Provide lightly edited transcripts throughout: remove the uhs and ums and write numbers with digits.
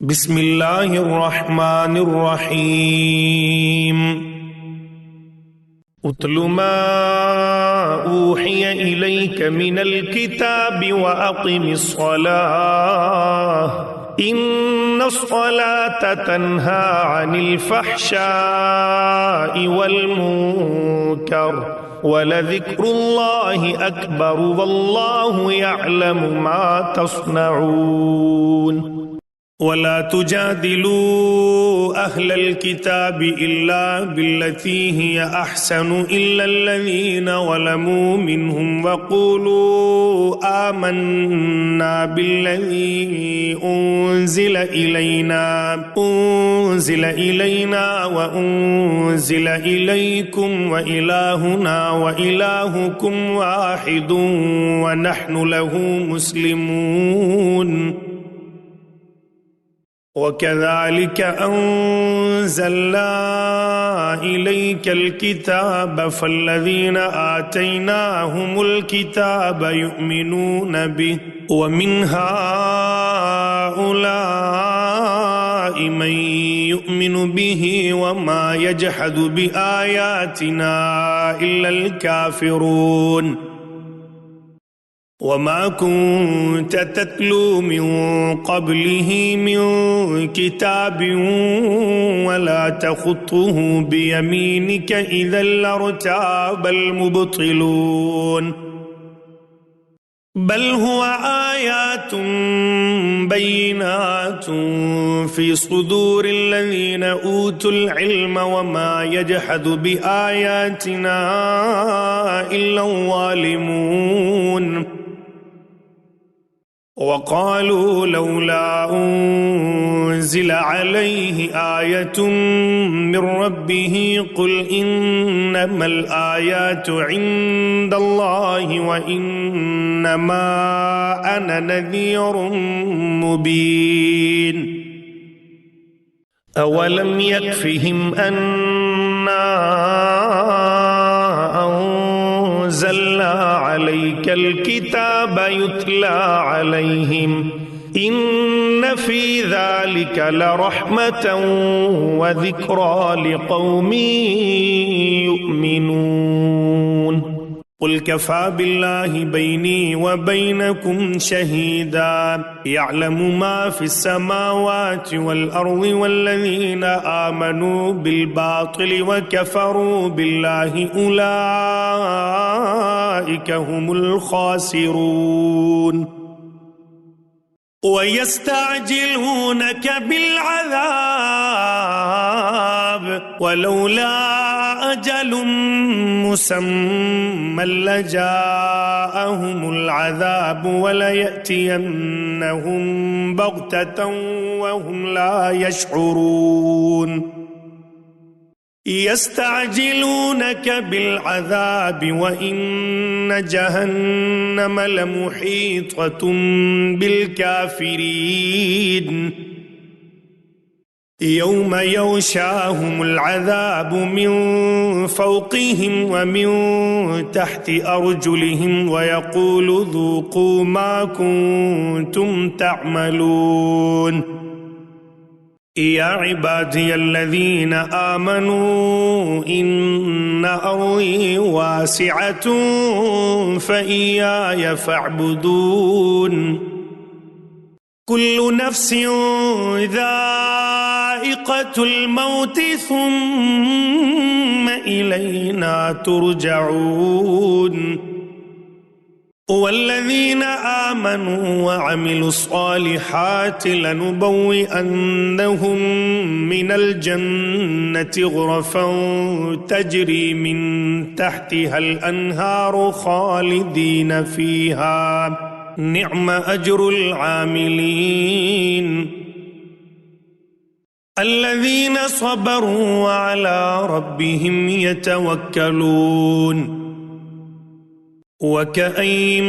بسم الله الرحمن الرحيم أتل ما أوحي إليك من الكتاب وأقم الصلاة إن الصلاة تنهى عن الفحشاء والمنكر ولذكر الله أكبر والله يعلم ما تصنعون ولا تجادلوا أهل الكتاب إلا بالتي هي أحسن إلا الذين ظلموا منهم وقولوا آمنا بالذي أنزل إلينا وأنزل إليكم وإلهنا وإلهكم واحد ونحن له مسلمون وكذلك أنزلنا إليك الكتاب فالذين آتيناهم الكتاب يؤمنون به ومن هؤلاء من يؤمن به وما يجحد بآياتنا إلا الكافرون وما كنت تتلو من قبله من كتاب ولا تخطه بيمينك إذا لارتاب المبطلون بل هو آيات بينات في صدور الذين أوتوا العلم وما يجحد بآياتنا إلا الظالمون وقالوا لولا أنزل عليه آية من ربه قل إنما الآيات عند الله وإنما أنا نذير مبين أولم يكفهم أنا أنزلنا عليك الكتاب يتلى عليهم إن في ذلك لرحمة وذكرى لقوم يؤمنون قل كفى بالله بيني وبينكم شهيدا يعلم ما في السماوات والأرض والذين آمنوا بالباطل وكفروا بالله أولئك هم الخاسرون ويستعجلونك بالعذاب ولولا أجل مسمى لجاءهم العذاب وليأتينهم بغتة وهم لا يشعرون يستعجلونك بالعذاب وإن جهنم لمحيطة بالكافرين يوم يغشاهم العذاب من فوقهم ومن تحت أرجلهم ويقول ذوقوا ما كنتم تعملون يا عبادي الذين آمنوا إن أرضي واسعة فإياي فاعبدون كل نفس ذائقة الموت ثم إلينا ترجعون والذين آمنوا وعملوا الصالحات لنبوئنهم من الجنة غرفا تجري من تحتها الأنهار خالدين فيها نعم أجر العاملين الذين صبروا وعلى ربهم يتوكلون وكأين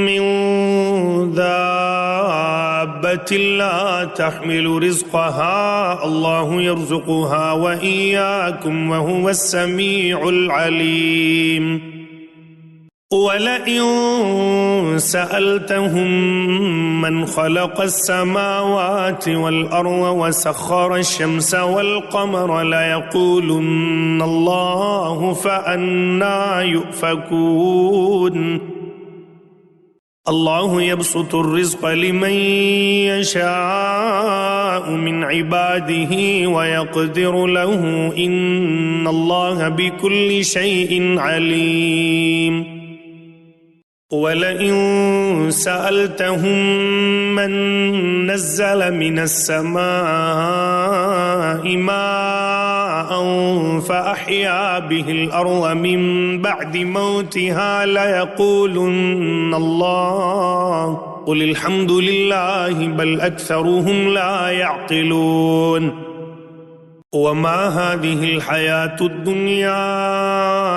من دابة لا تحمل رزقها الله يرزقها وإياكم وهو السميع العليم ولئن سألتهم من خلق السماوات والأرض وسخر الشمس والقمر ليقولن الله فأنى يؤفكون الله يبسط الرزق لمن يشاء من عباده ويقدر له إن الله بكل شيء عليم ولئن سألتهم من نزل من السماء ماء فأحيا به الأرض من بعد موتها ليقولن الله قل الحمد لله بل أكثرهم لا يعقلون وما هذه الحياة الدنيا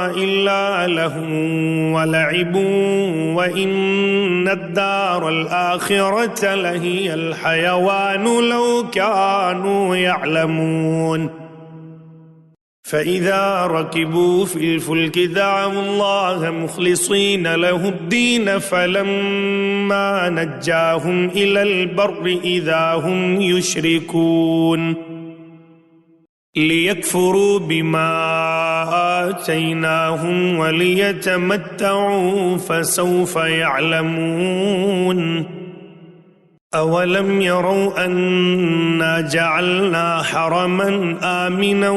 إلا لهو ولعب وإن الدار الآخرة لهي الحيوان لو كانوا يعلمون فإذا ركبوا في الفلك دعوا الله مخلصين له الدين فلما نجاهم إلى البر إذا هم يشركون ليكفروا بما آتيناهم وليتمتعوا فسوف يعلمون أولم يروا أنا جعلنا حرما آمنا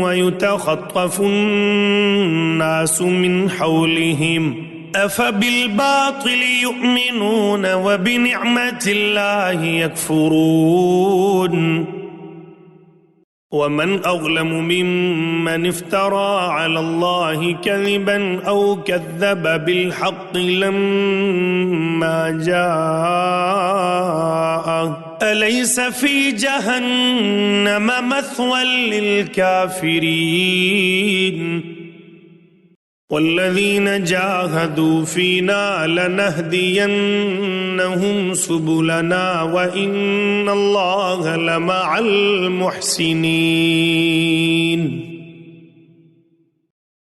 ويتخطف الناس من حولهم أفبالباطل يؤمنون وبنعمة الله يكفرون ومن أظلم ممن افترى على الله كذبا أو كذب بالحق لما جاءه أليس في جهنم مثوى للكافرين والذين جاهدوا فينا لنهدينهم سبلنا وإن الله لمع المحسنين